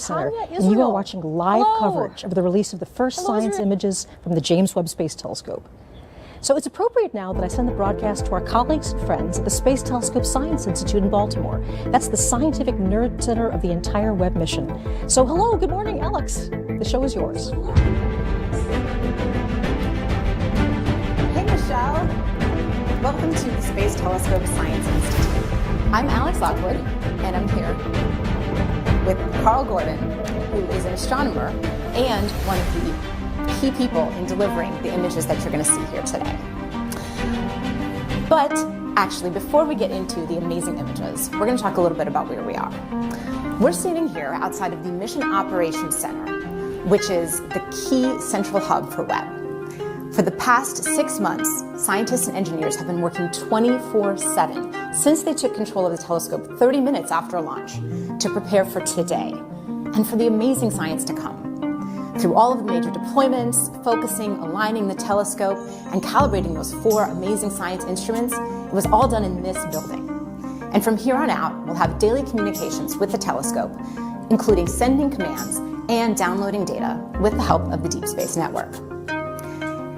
Center, and you are watching live coverage of the release of the first science images from the James Webb Space Telescope. So it's appropriate now that I send the broadcast to our colleagues and friends at the Space Telescope Science Institute in Baltimore. That's the scientific nerd center of the entire Webb mission. So hello, good morning, Alex. The show is yours. Hey, Michelle. Welcome to the Space Telescope Science Institute. I'm Alex Lockwood, and I'm here with Carl Gordon, who is an astronomer and one of the key people in delivering the images that you're going to see here today. But actually, before we get into the amazing images, we're going to talk a little bit about where we are. We're sitting here outside of the Mission Operations Center, which is the key central hub for Webb. For the past 6 months, scientists and engineers have been working 24/7 since they took control of the telescope 30 minutes after launch to prepare for today and for the amazing science to come. Through all of the major deployments, focusing, aligning the telescope, and calibrating those 4 amazing science instruments, it was all done in this building. And from here on out, we'll have daily communications with the telescope, including sending commands and downloading data with the help of the Deep Space Network.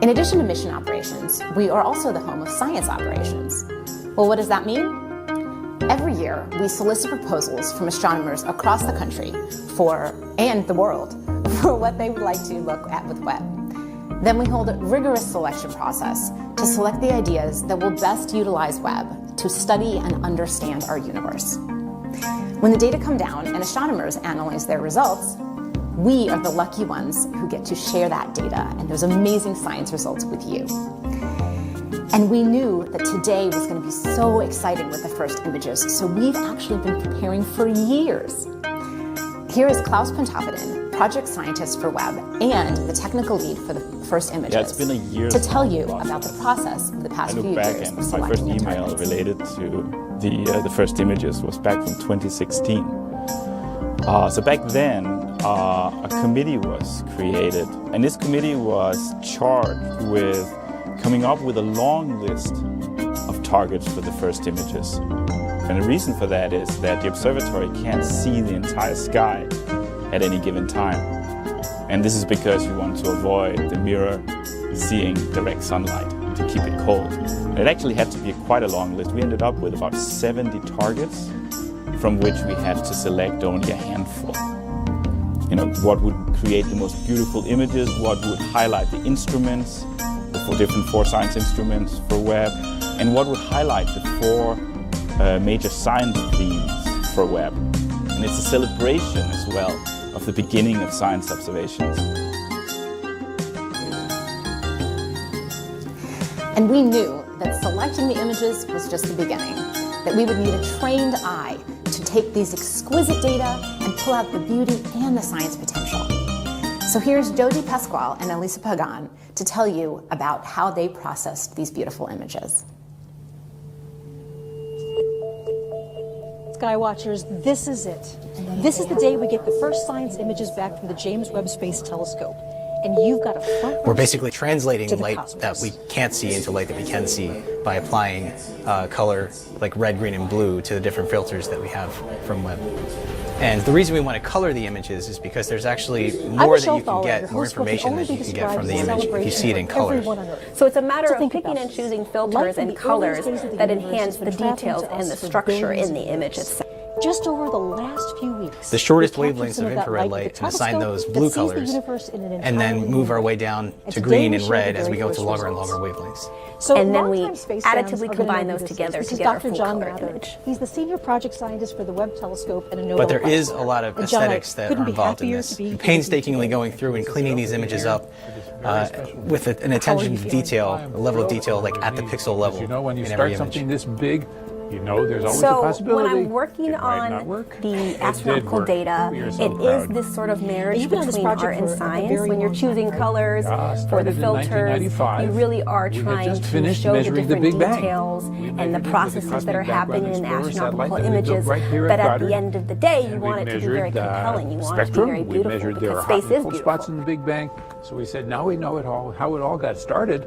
In addition to mission operations, we are also the home of science operations. Well, what does that mean? Every year, we solicit proposals from astronomers across the country and the world for what they would like to look at with Webb. Then we hold a rigorous selection process to select the ideas that will best utilize Webb to study and understand our universe. When the data come down and astronomers analyze their results, we are the lucky ones who get to share that data and those amazing science results with you. And we knew that today was going to be so exciting with the first images, so we've actually been preparing for years. Here is Klaus Pontoppidan, project scientist for Webb and the technical lead for the first images, it's been a year to tell you about the process of the past few years. I look back and my first email related to the first images was back from 2016. So back then, a committee was created, and this committee was charged with coming up with a long list of targets for the first images. And the reason for that is that the observatory can't see the entire sky at any given time. And this is because you want to avoid the mirror seeing direct sunlight to keep it cold. And it actually had to be quite a long list. We ended up with about 70 targets, from which we had to select only a handful. You know, what would create the most beautiful images, what would highlight the instruments, the different 4 science instruments for Webb, and what would highlight the 4 major science themes for Webb. And it's a celebration as well of the beginning of science observations. And we knew that selecting the images was just the beginning, that we would need a trained eye to take these exquisite data and pull out the beauty and the science potential. So here's Jody Pasquale and Elisa Pagan to tell you about how they processed these beautiful images. Skywatchers, this is it. This is the day we get the first science images back from the James Webb Space Telescope. And you've got a front row. We're basically translating to the light cosmos. that we can't see into light that we can see by applying color like red, green, and blue to the different filters that we have from Webb. And the reason we want to color the images is because there's actually more that you can get, more information that you can get from the image if you see it in color. So it's a matter of picking and choosing filters and colors that enhance the details and the structure in the image itself. Just over the last few weeks, the shortest we've captured wavelengths some of that infrared light light with and the assign those telescope blue that sees the colors, universe in an and then entirely move new our way way. down And to today green we and share red the as we very go to first longer and results. longer wavelengths. So And then we longtime space fans additively are gonna combine know those who this together is. to This is get a Dr. full John color Mather. image. He's the senior project scientist for the Webb Telescope and a Nobel But there Prize is a winner. lot of And John, I aesthetics that couldn't are be involved in happier this. to be here Painstakingly with you going today. through and cleaning these images up with an attention to detail, a level of detail like at the pixel level You know, when you in start every image. something this big, you know there's always a So possibility. when I'm working it might not on work. the It did astronomical work. data, We are it so is proud. this sort of marriage You've been on this between project art and for a science. very When you're long choosing time. colors for the Started in filters, 1995. you really are We had trying just to finished show the measuring the different Big Bang. details We and measured the it with processes that are Cosmic Background happening in Explorer satellite astronomical that we built images. right here at But at Goddard. the end of the day, you And want we it to be very measured, compelling. You want it to be spectrum. very We beautiful measured their because hot space and is cold beautiful. spots in the Big Bang. So we said, now we know it all, how it all got started.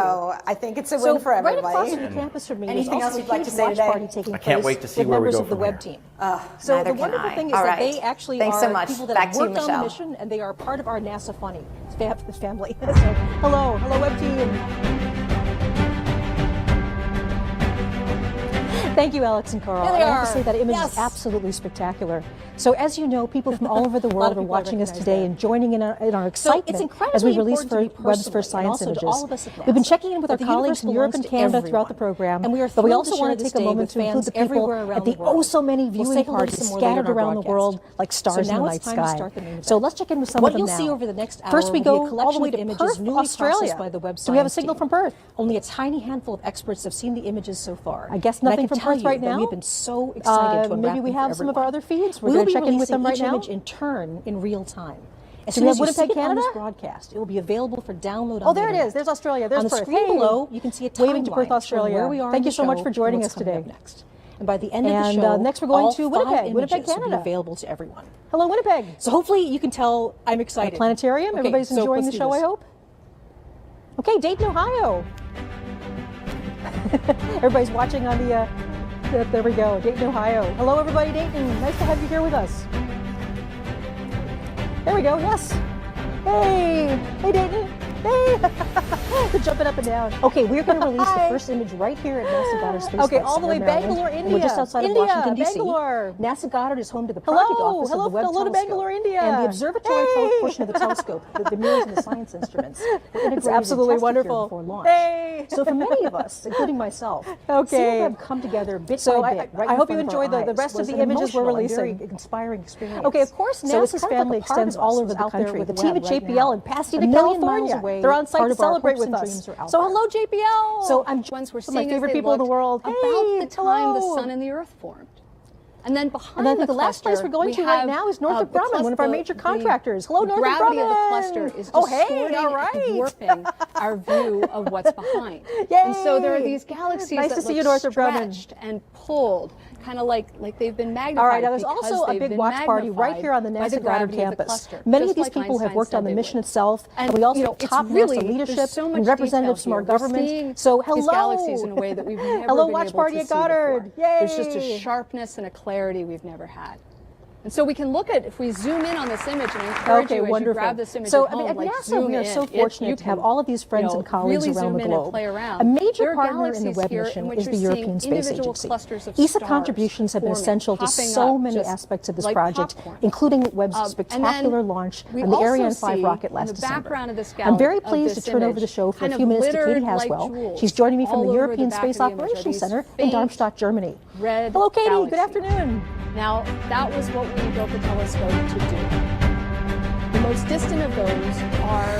So I think it's a win for right everybody. across from the campus from me, there's Anything also else a you'd like huge to say watch today? party taking I can't place wait to see with where we members go of the from web here. team. So neither the wonderful can I. thing is All that right. they actually Thanks are so much. people that Back have to you, worked on the Michelle. mission, and they are part of our NASA Funny family. So hello web team. Thank you, Alex and Carl. There they I have to are. say that image Yes. is absolutely spectacular. So as you know, people from all over the world are watching us today and joining in our excitement as we release Webb's first science images. We've been checking in with our colleagues in Europe and Canada throughout the program, but we also want to take a moment to include the people at the oh-so-many viewing parties scattered around the world like stars in the night sky. So let's check in with some of them now. What you'll see over the next hour First, we will be a go all the collection way of to images Perth, newly Australia. processed by the Web Do we have a Science signal team. from Perth? Only a tiny handful of experts have seen the images so far. I guess And nothing can from tell you right that now. we've been so excited to unwrap Maybe we them for have some of our everyone. other feeds. We're We'll going to be check in with releasing them right each now. image in turn in real time. As Do soon we as have you see Winnipeg, it on this Canada? broadcast, it will be available for download on Oh, the there it internet. is. There's Australia. There's on the Perth. screen Hey. below, you can see a Waving to timeline Perth, showing Australia. where we are Thank in you the so much show for and joining what's us coming today. up next. And by the end of the And, show, next we're going all to 5 Winnipeg, Winnipeg, images will be Canada. available to everyone. Hello, Winnipeg. So hopefully you can tell I'm excited. The planetarium. Okay, Everybody's so enjoying let's the do show, this. I hope. Okay, Dayton, Ohio. Everybody's watching on the, there we go, Dayton, Ohio. Hello, everybody, Dayton. Nice to have you here with us. There we go, yes. Hey, hey, Dayton. Hey, they're jumping up and down. Okay, we're going to release the first image right here at NASA Goddard Space Okay, Flight all the way Center, Maryland. Bangalore, And India. We're just outside India, of Washington, D.C. Bangalore. NASA Goddard is home to the project Hello, office of the Webb hello to Telescope. Bangalore, India. And the observatory Hey. portion of the telescope, the mirrors and the science instruments, were integrated It's and absolutely tested here wonderful. before launch. Hey. So for many of us, including myself, Okay. seeing them come together bit So by bit, right I in hope front you of our enjoyed the eyes rest of was the an images we're emotional and releasing. very inspiring experience. Okay, of course, So it's NASA's kind of family like a part extends of all us over who's the out there country. with The the team web at right JPL now. in Pasadena, A million miles California. away, They're on site part to of our celebrate hopes with and us. dreams are out So there. hello, JPL. So I'm Ones we're Some of my seeing favorite as they people in the looked world. about Hey, the time the hello. sun and the earth formed. And then behind And I think the the last place cluster, we're going we to right have, now is Northrop the Grumman, one of our cluster- major the contractors. Hello, Northrop gravity Grumman. of the cluster is Oh, hey, distorting all and right. dwarfing our view of what's behind. Yay. And so there are these galaxies Nice that to see look you, Northrop Grumman. stretched and pulled, kind of like they've been magnified. All right, now there's because also a they've big been watch party right magnified here on the by NASA Goddard gravity of the campus. cluster, Many of just these like people have Einstein worked on said the they mission would. itself, and we also you know, have it's top really, NASA leadership there's so much and representatives detail from our here. We're government. seeing So hello. these galaxies in a way that we've never Hello, been watch able party to at see Goddard. before. There's just Yay. a sharpness and a clarity we've never had. And so we can look at, if we zoom in on this image, and I encourage Okay, you as wonderful. you grab this image So at home, at like NASA, zoom we are in. so You fortunate to have can, all of these friends and colleagues really around zoom the in and globe. play around. A major There are partner in the galaxies Webb here mission in which is the you're European seeing Space individual Agency. clusters of ESA stars contributions have been forming, essential to popping so up many just aspects of this like project, popcorn. including Webb's And then spectacular launch we on the also Ariane 5 see rocket in last the December. background of this I'm very of pleased to this turn over image, the show for a kind few of minutes to Katie littered like Haswell. jewels She's joining me from all the over European back of Space the image are Operations these Center in faint Darmstadt, Germany. red Hello, Katie. Good galaxies. afternoon. Now, that was what we built the telescope to do. The most distant of those are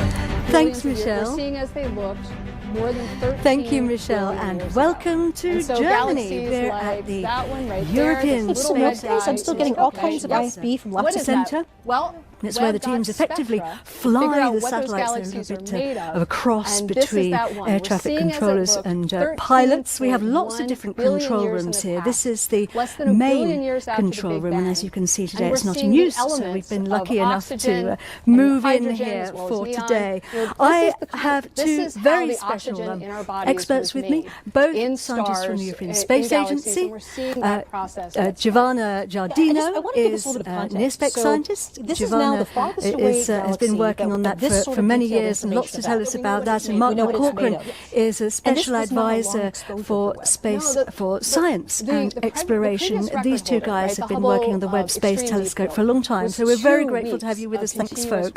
Thanks, billions of years. Michelle. We're seeing as they looked more than 13 Thank you, Michelle, billion and years welcome ago. to And so Germany. galaxies We're like at the that one right European there, this Still little no Space red space. I'm guy still is getting like, all okay, kinds of yes. IFB from What left to is that? center. Well, That's where the Webb got teams effectively spectra to fly figure out the what those satellites. They're a galaxies little are bit made of a cross And this is between that one. air We're traffic seeing as it controllers looked and 13.1 pilots. We have lots of different billion control years in rooms the here. This past, is the less than a billion main years after the control Big room, and as Bang. you can see And today, we're it's not in seeing the use, so we've elements been of lucky enough oxygen to and move in hydrogen here as well as for neon. today. You know, this I is the have this two is how very the special oxygen in our bodies experts was with me, made both in scientists from the stars, European in Space galaxies, Agency. and we're seeing that process. Giovanna I Giardino want to give us is a little bit of an context. NIRSPEC So scientist. this is now the Giovanna farthest away has galaxy been working on that that this sort for of many detailed years and lots to information tell us about about. that. And We Mark know what it's made Corcoran of. is a And special this was not a long advisor exposure for Webb. space, No, for science and the exploration. previous record These two holder, guys right, have the been working on the Hubble, Webb Space Extreme Deep Telescope Field for a long time. was So we're very 2 grateful to have weeks you with of us. Thanks, continuous folks.